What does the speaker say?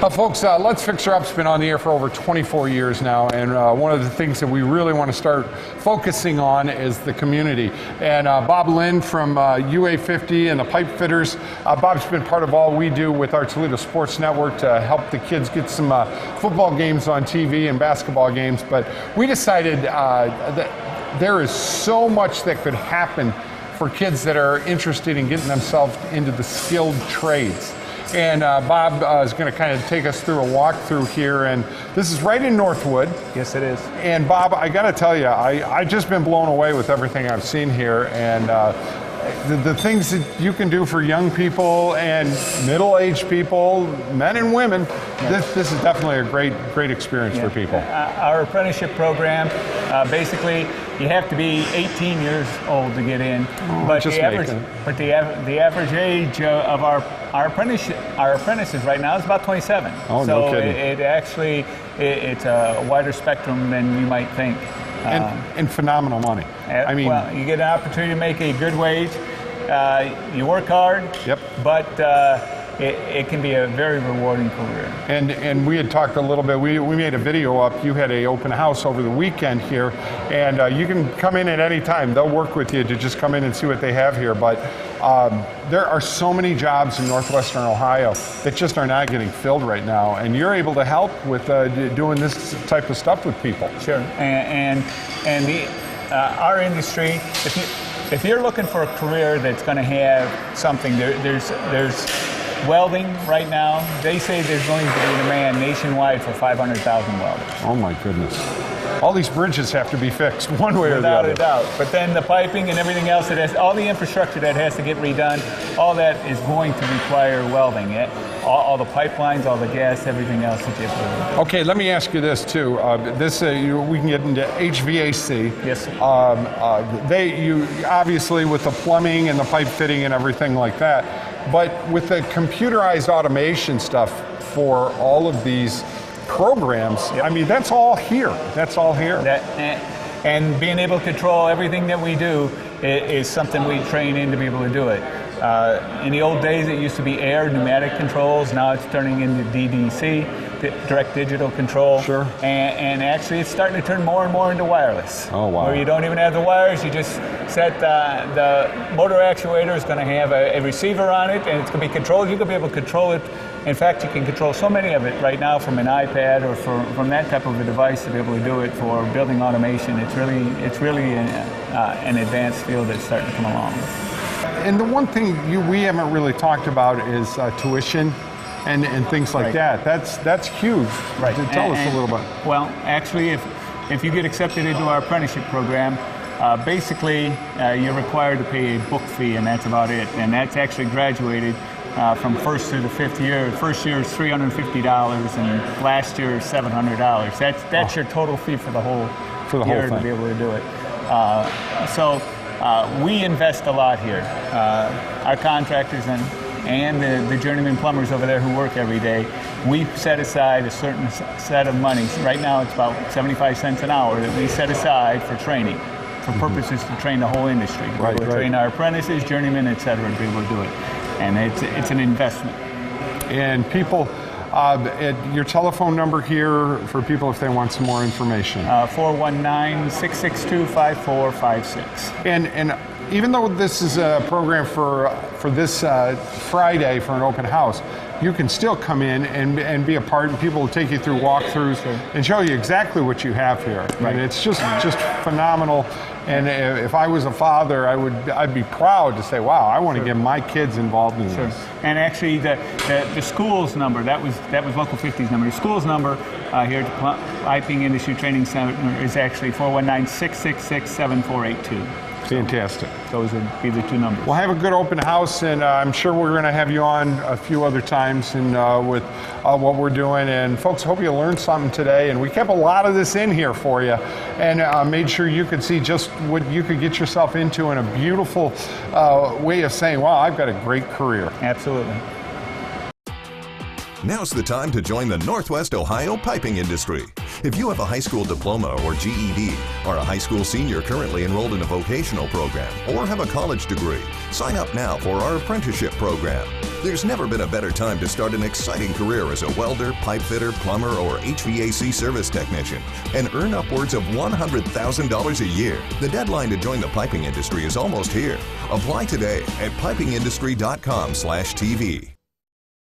Folks, Let's Fix Her Up's been on the air for over 24 years now, and one of the things that we really want to start focusing on is the community. And Bob Lynn from UA50 and the Pipe Fitters, Bob's been part of all we do with our Toledo Sports Network to help the kids get some football games on TV and basketball games. But we decided that there is so much that could happen for kids that are interested in getting themselves into the skilled trades. And Bob is going to kind of take us through a walkthrough here, and this is right in Northwood. Yes, it is. And Bob, I got to tell you, I've just been blown away with everything I've seen here, and the things that you can do for young people and middle-aged people, men and women. This is definitely a great experience for people. Our apprenticeship program, basically, you have to be 18 years old to get in, but the average age of our apprentices right now is about 27. Oh, so no kidding. It's a wider spectrum than you might think. And phenomenal money. I mean, well, you get an opportunity to make a good wage. You work hard. Yep. But it can be a very rewarding career. And we had talked a little bit. We made a video up. You had an open house over the weekend here, and you can come in at any time. They'll work with you to just come in and see what they have here. But there are so many jobs in northwestern Ohio that just are not getting filled right now, and you're able to help with doing this type of stuff with people. Sure. And our industry, if you're looking for a career that's going to have something, there's welding right now. They say there's going to be a demand nationwide for 500,000 welders. Oh my goodness. All these bridges have to be fixed one way or the other. Without a doubt. But then the piping and everything else, all the infrastructure that has to get redone, all that is going to require welding. All the pipelines, all the gas, everything else that you have to do. Okay, let me ask you this too. We can get into HVAC. Yes, sir. You obviously with the plumbing and the pipe fitting and everything like that, but with the computerized automation stuff for all of these programs, yep. I mean, that's all here. That's all here. And being able to control everything that we do is something we train in to be able to do it. In the old days, it used to be air, pneumatic controls. Now it's turning into DDC, direct digital control. Sure. And actually, it's starting to turn more and more into wireless. Oh, wow. Where you don't even have the wires. You just set the motor actuator is going to have a receiver on it, and it's going to be controlled. You're going to be able to control it. In fact, you can control so many of it right now from an iPad or from that type of a device to be able to do it for building automation. It's really an advanced field that's starting to come along. And the one thing we haven't really talked about is tuition and things like that. That's huge. Right. Tell us a little bit. Well, actually, if you get accepted into our apprenticeship program, basically you're required to pay a book fee, and that's about it. And that's actually graduated from first through the fifth year. First year is $350, and last year is $700. That's your total fee for the whole year to be able to do it. So we invest a lot here. Our contractors and the journeyman plumbers over there who work every day, we set aside a certain set of money. Right now it's about 75 cents an hour that we set aside for training, for purposes to train the whole industry, to be able to train our apprentices, journeymen, et cetera, to be able to do it. And it's an investment. And people, your telephone number here for people if they want some more information. 419-662-5456. And even though this is a program for this Friday for an open house, you can still come in and be a part, and people will take you through walkthroughs and show you exactly what you have here. Right. And it's just phenomenal. And if I was a father, I'd be proud to say, wow, I want to get my kids involved in this. And actually, the school's number, that was Local 50's number. The school's number here at the Piping Industry Training Center is actually 419-666-7482. Fantastic. Those would be the two numbers. Well, have a good open house, and I'm sure we're going to have you on a few other times and with what we're doing. And folks, hope you learned something today. And we kept a lot of this in here for you, and made sure you could see just what you could get yourself into in a beautiful way of saying, wow, I've got a great career. Absolutely. Now's the time to join the Northwest Ohio piping industry. If you have a high school diploma or GED, are a high school senior currently enrolled in a vocational program, or have a college degree, sign up now for our apprenticeship program. There's never been a better time to start an exciting career as a welder, pipe fitter, plumber, or HVAC service technician and earn upwards of $100,000 a year. The deadline to join the piping industry is almost here. Apply today at pipingindustry.com/TV.